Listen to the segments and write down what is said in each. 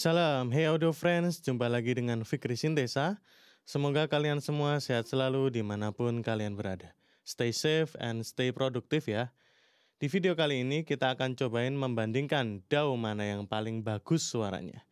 Salam, hey audio friends, jumpa lagi dengan Fikri Sintesa. Semoga kalian semua sehat selalu dimanapun kalian berada. Stay safe and stay produktif ya. Di video kali ini kita akan cobain membandingkan DAW mana yang paling bagus suaranya.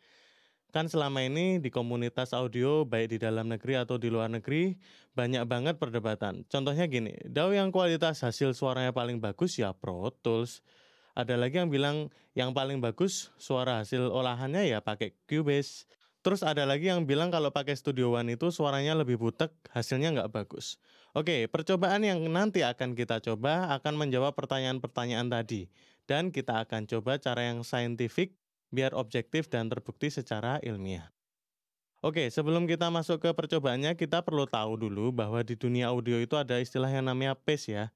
Kan selama ini di komunitas audio, baik di dalam negeri atau di luar negeri, banyak banget perdebatan. Contohnya gini, DAW yang kualitas hasil suaranya paling bagus ya Pro Tools. Ada lagi yang bilang yang paling bagus suara hasil olahannya ya pakai Cubase. Terus ada lagi yang bilang kalau pakai Studio One itu suaranya lebih butek, hasilnya nggak bagus. Oke, percobaan yang nanti akan kita coba akan menjawab pertanyaan-pertanyaan tadi. Dan kita akan coba cara yang saintifik biar objektif dan terbukti secara ilmiah. Oke, sebelum kita masuk ke percobaannya, kita perlu tahu dulu bahwa di dunia audio itu ada istilah yang namanya pace ya.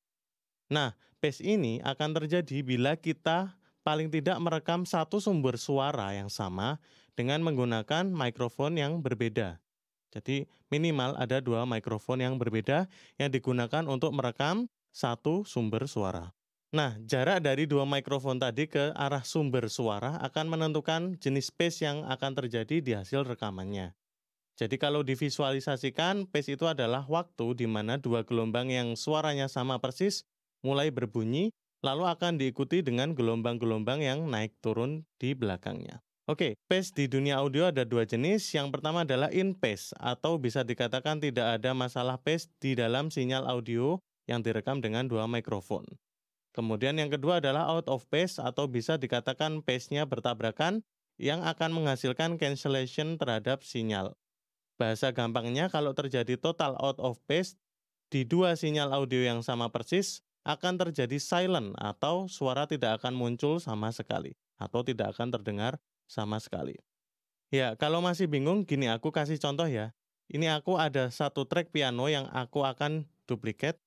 Nah, pace ini akan terjadi bila kita paling tidak merekam satu sumber suara yang sama dengan menggunakan mikrofon yang berbeda. Jadi minimal ada dua mikrofon yang berbeda yang digunakan untuk merekam satu sumber suara. Nah, jarak dari dua mikrofon tadi ke arah sumber suara akan menentukan jenis pace yang akan terjadi di hasil rekamannya. Jadi kalau divisualisasikan, pace itu adalah waktu di mana dua gelombang yang suaranya sama persis mulai berbunyi, lalu akan diikuti dengan gelombang-gelombang yang naik turun di belakangnya. Oke, pace di dunia audio ada dua jenis. Yang pertama adalah in pace, atau bisa dikatakan tidak ada masalah pace di dalam sinyal audio yang direkam dengan dua mikrofon. Kemudian yang kedua adalah out of pace, atau bisa dikatakan pace-nya bertabrakan yang akan menghasilkan cancellation terhadap sinyal. Bahasa gampangnya kalau terjadi total out of pace di dua sinyal audio yang sama persis, akan terjadi silent atau suara tidak akan muncul sama sekali atau tidak akan terdengar sama sekali. Ya, kalau masih bingung, gini aku kasih contoh ya. Ini aku ada satu track piano yang aku akan duplicate.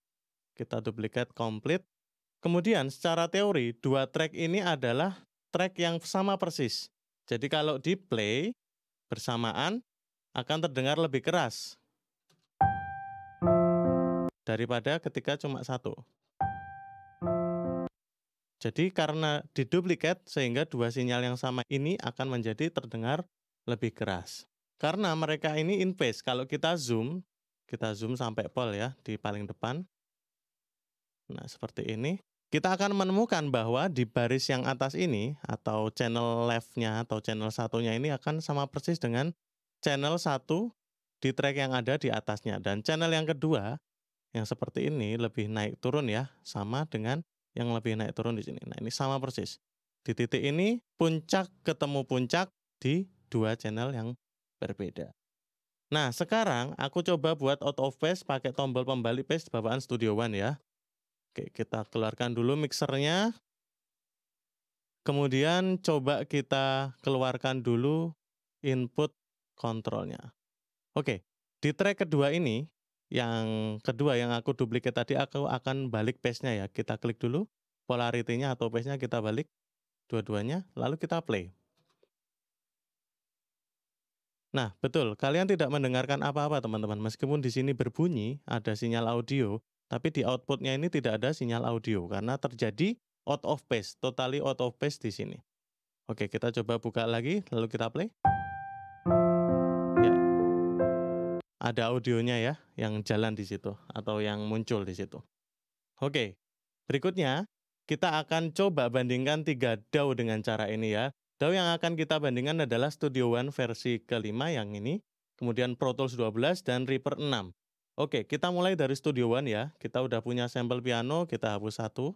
Kita duplicate complete. Kemudian secara teori, dua track ini adalah track yang sama persis. Jadi kalau di play bersamaan akan terdengar lebih keras daripada ketika cuma satu. Jadi karena diduplikat sehingga dua sinyal yang sama ini akan menjadi terdengar lebih keras. Karena mereka ini in phase, kalau kita zoom sampai pol ya di paling depan. Nah seperti ini. Kita akan menemukan bahwa di baris yang atas ini atau channel left-nya atau channel satunya ini akan sama persis dengan channel 1 di track yang ada di atasnya. Dan channel yang kedua yang seperti ini lebih naik turun ya, sama dengan yang lebih naik turun di sini. Nah, ini sama persis. Di titik ini puncak ketemu puncak di dua channel yang berbeda. Nah, sekarang aku coba buat out of phase pakai tombol pembalik phase bawaan Studio One ya. Oke, kita keluarkan dulu mixernya. Kemudian coba kita keluarkan dulu input kontrolnya. Oke, di track kedua ini, yang kedua yang aku duplicate tadi, aku akan balik pace-nya ya. Kita klik dulu, polarity-nya atau pace-nya kita balik, dua-duanya, lalu kita play. Nah, betul, kalian tidak mendengarkan apa-apa teman-teman. Meskipun di sini berbunyi, ada sinyal audio, tapi di output-nya ini tidak ada sinyal audio, karena terjadi out of pace, totally out of pace di sini. Oke, kita coba buka lagi, lalu kita play. Ya. Ada audionya ya, yang jalan di situ, atau yang muncul di situ. Oke, berikutnya kita akan coba bandingkan 3 DAW dengan cara ini ya. DAW yang akan kita bandingkan adalah Studio One versi kelima yang ini, kemudian Pro Tools 12 dan Reaper 6. Oke, kita mulai dari Studio One ya. Kita udah punya sampel piano, kita hapus satu,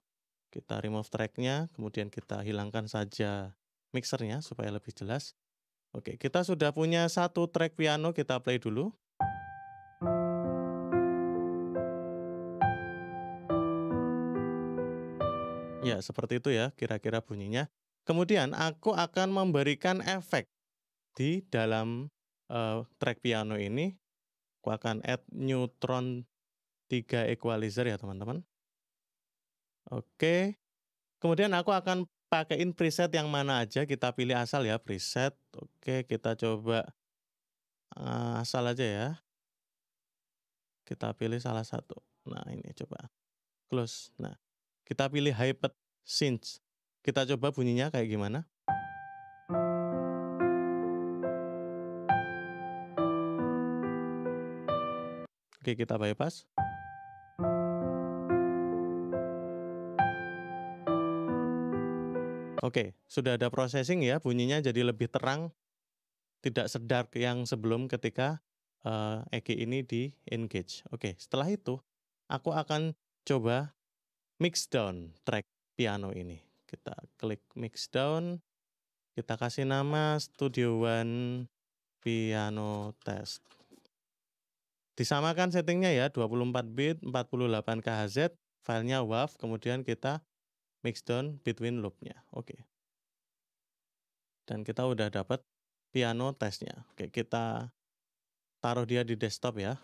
kita remove track-nya, kemudian kita hilangkan saja mixernya supaya lebih jelas. Oke, kita sudah punya satu track piano, kita play dulu. Ya, seperti itu ya kira-kira bunyinya. Kemudian aku akan memberikan efek di dalam track piano ini. Aku akan add neutron 3 equalizer ya teman-teman. Oke. Kemudian aku akan pakaiin preset yang mana aja, kita pilih asal ya preset. Oke, kita coba asal aja ya. Kita pilih salah satu. Nah, ini coba close. Nah, kita pilih high pitch synth. Kita coba bunyinya kayak gimana. Oke, kita bypass. Oke, sudah ada processing ya, bunyinya jadi lebih terang, tidak sedark yang sebelum ketika EG ini di-engage. Oke, setelah itu aku akan coba mix down track piano ini. Kita klik mix down, kita kasih nama Studio One Piano Test. Disamakan settingnya ya, 24 bit, 48 kHz, filenya WAV, kemudian kita mix down between loop-nya. Oke. Dan kita udah dapat piano testnya. Oke, kita taruh dia di desktop ya.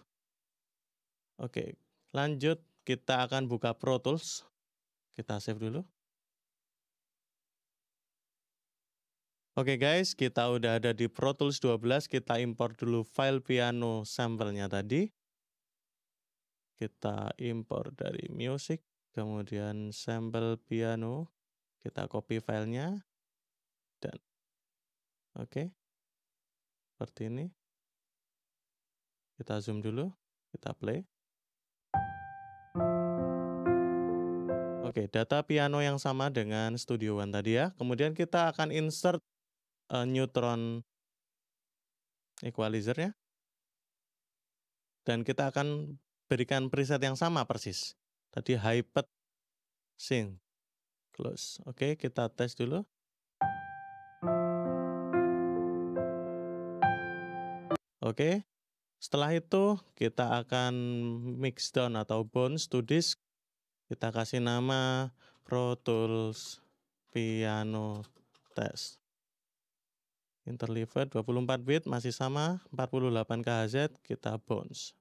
Oke, lanjut kita akan buka Pro Tools. Kita save dulu. Oke guys, kita udah ada di Pro Tools 12, kita import dulu file piano sampelnya tadi. Kita import dari music, kemudian sample piano, kita copy filenya, dan oke, seperti ini. Kita zoom dulu, kita play. Oke, data piano yang sama dengan Studio One tadi ya. Kemudian kita akan insert neutron equalizer-nya. Dan kita akan berikan preset yang sama persis. Tadi high pad sync close. Oke, kita tes dulu. Oke, setelah itu kita akan mix down atau bounce to disk. Kita kasih nama Pro Tools Piano Test. Interleaved 24 bit masih sama, 48 kHz, kita bounce.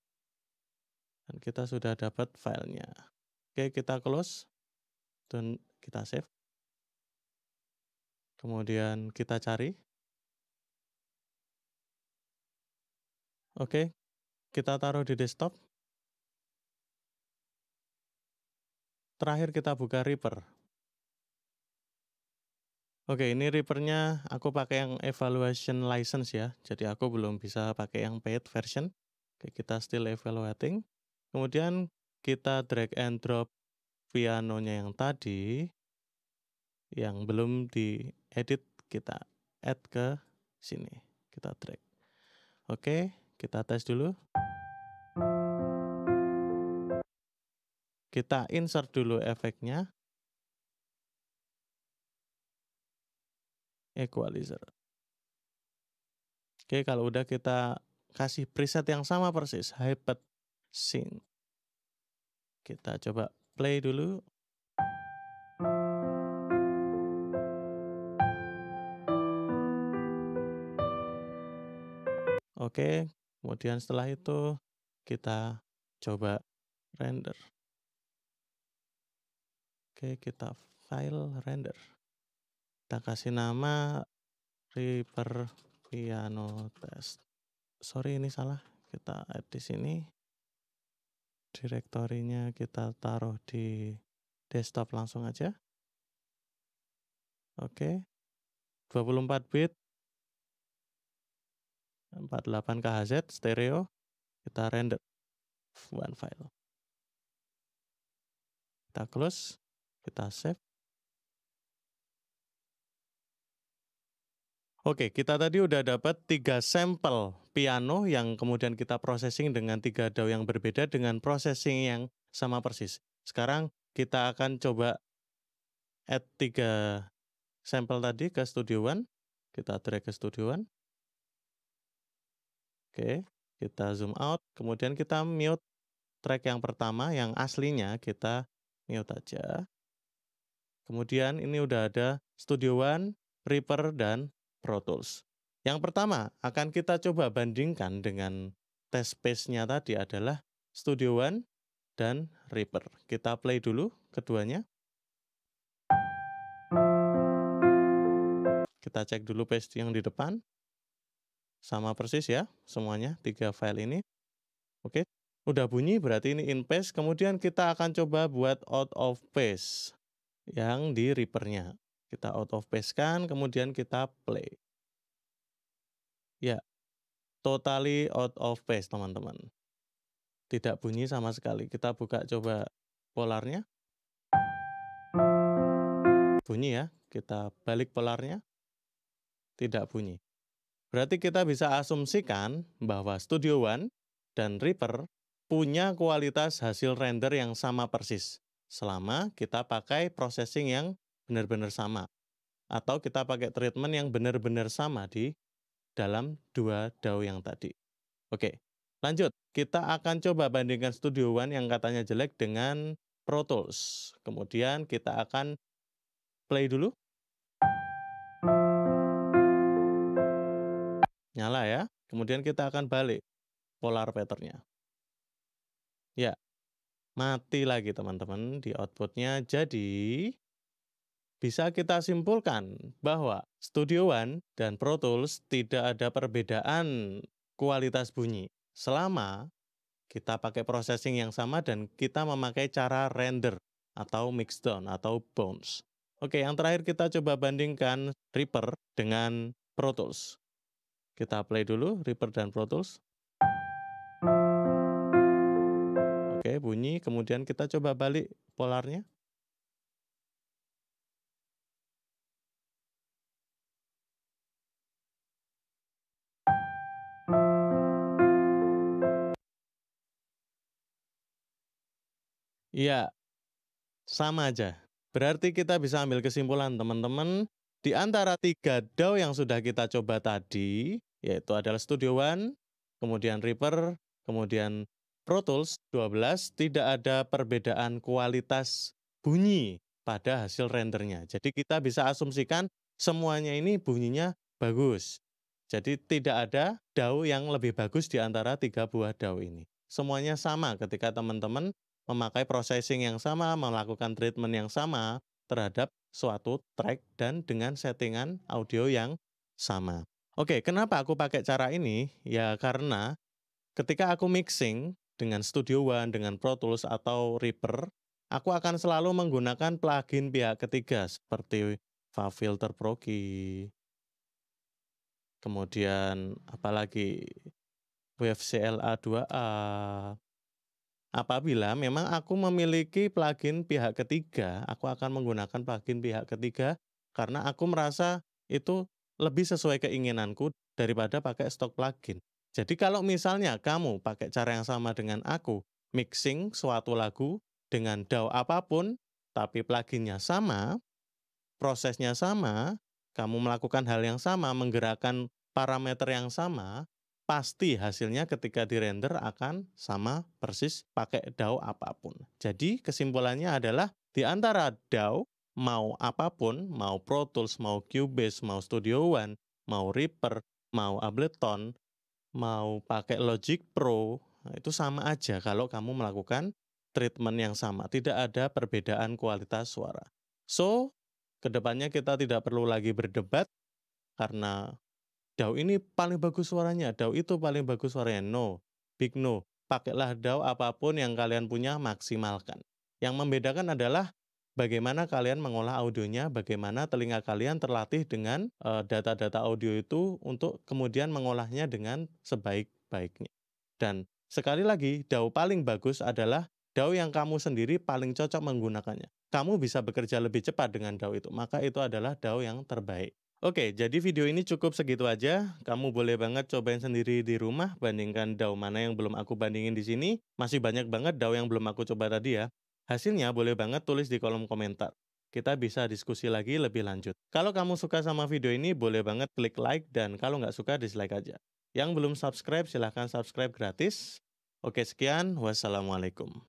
Dan kita sudah dapat filenya. Oke, kita close dan kita save. Kemudian kita cari. Oke, kita taruh di desktop. Terakhir kita buka Reaper. Oke, ini Reaper-nya aku pakai yang evaluation license ya. Jadi aku belum bisa pakai yang paid version. Oke, kita still evaluating. Kemudian kita drag and drop pianonya yang tadi, yang belum diedit, kita add ke sini. Kita drag. Oke, kita tes dulu. Kita insert dulu efeknya. Equalizer. Oke, kalau udah kita kasih preset yang sama persis, high pad sync. Kita coba play dulu. Oke, kemudian setelah itu kita coba render. Oke, kita file render. Kita kasih nama Reaper Piano Test. Sorry ini salah, kita add di sini. Direktorinya kita taruh di desktop langsung aja. Oke, 24 bit, 48 kHz, stereo, kita render one file. Kita close, kita save. Oke, kita tadi udah dapat 3 sampel piano yang kemudian kita processing dengan 3 DAW yang berbeda dengan processing yang sama persis. Sekarang kita akan coba add 3 sampel tadi ke Studio One. Kita drag ke Studio One. Oke, kita zoom out. Kemudian kita mute track yang pertama, yang aslinya kita mute aja. Kemudian ini udah ada Studio One, Reaper, dan Pro Tools. Yang pertama akan kita coba bandingkan dengan test space-nya tadi adalah Studio One dan Reaper. Kita play dulu keduanya. Kita cek dulu paste yang di depan. Sama persis ya semuanya, 3 file ini. Oke, udah bunyi berarti ini in paste. Kemudian kita akan coba buat out of paste yang di Reaper-nya. Kita out of paste kan, kemudian kita play. Ya, totally out of paste teman-teman. Tidak bunyi sama sekali. Kita buka coba polarnya. Bunyi ya. Kita balik polarnya. Tidak bunyi. Berarti kita bisa asumsikan bahwa Studio One dan Reaper punya kualitas hasil render yang sama persis. Selama kita pakai processing yang benar-benar sama. Atau kita pakai treatment yang benar-benar sama di dalam dua DAW yang tadi. Oke, lanjut. Kita akan coba bandingkan Studio One yang katanya jelek dengan Pro Tools. Kemudian kita akan play dulu. Nyala ya. Kemudian kita akan balik polar pattern-nya. Ya, mati lagi teman-teman di output-nya. Jadi, bisa kita simpulkan bahwa Studio One dan Pro Tools tidak ada perbedaan kualitas bunyi. Selama kita pakai processing yang sama dan kita memakai cara render atau mixdown atau bounce. Oke, yang terakhir kita coba bandingkan Reaper dengan Pro Tools. Kita play dulu Reaper dan Pro Tools. Oke, bunyi. Kemudian kita coba balik polarnya. Iya, sama aja. Berarti kita bisa ambil kesimpulan teman-teman, di antara 3 DAW yang sudah kita coba tadi, yaitu adalah Studio One, kemudian Reaper, kemudian Pro Tools 12, tidak ada perbedaan kualitas bunyi pada hasil rendernya. Jadi kita bisa asumsikan semuanya ini bunyinya bagus. Jadi tidak ada DAW yang lebih bagus di antara 3 buah DAW ini. Semuanya sama ketika teman-teman memakai processing yang sama, melakukan treatment yang sama terhadap suatu track dan dengan settingan audio yang sama. Oke, kenapa aku pakai cara ini? Ya karena ketika aku mixing dengan Studio One, dengan Pro Tools atau Reaper, aku akan selalu menggunakan plugin pihak ketiga seperti FabFilter Pro Key, kemudian apalagi Wave CLA 2A. Apabila memang aku memiliki plugin pihak ketiga, aku akan menggunakan plugin pihak ketiga karena aku merasa itu lebih sesuai keinginanku daripada pakai stok plugin. Jadi kalau misalnya kamu pakai cara yang sama dengan aku, mixing suatu lagu dengan DAW apapun, tapi pluginnya sama, prosesnya sama, kamu melakukan hal yang sama, menggerakkan parameter yang sama, pasti hasilnya ketika dirender akan sama persis pakai DAW apapun. Jadi kesimpulannya adalah di antara DAW mau apapun, mau Pro Tools, mau Cubase, mau Studio One, mau Reaper, mau Ableton, mau pakai Logic Pro, itu sama aja kalau kamu melakukan treatment yang sama. Tidak ada perbedaan kualitas suara. So, kedepannya kita tidak perlu lagi berdebat karena DAW ini paling bagus suaranya, DAW itu paling bagus suaranya. No, big no. Pakailah DAW apapun yang kalian punya, maksimalkan. Yang membedakan adalah bagaimana kalian mengolah audionya, bagaimana telinga kalian terlatih dengan data-data audio itu untuk kemudian mengolahnya dengan sebaik-baiknya. Dan sekali lagi, DAW paling bagus adalah DAW yang kamu sendiri paling cocok menggunakannya. Kamu bisa bekerja lebih cepat dengan DAW itu, maka itu adalah DAW yang terbaik. Oke, jadi video ini cukup segitu aja. Kamu boleh banget cobain sendiri di rumah, bandingkan DAW mana yang belum aku bandingin di sini. Masih banyak banget DAW yang belum aku coba tadi ya. Hasilnya boleh banget tulis di kolom komentar. Kita bisa diskusi lagi lebih lanjut. Kalau kamu suka sama video ini, boleh banget klik like, dan kalau nggak suka, dislike aja. Yang belum subscribe, silahkan subscribe gratis. Oke, sekian. Wassalamualaikum.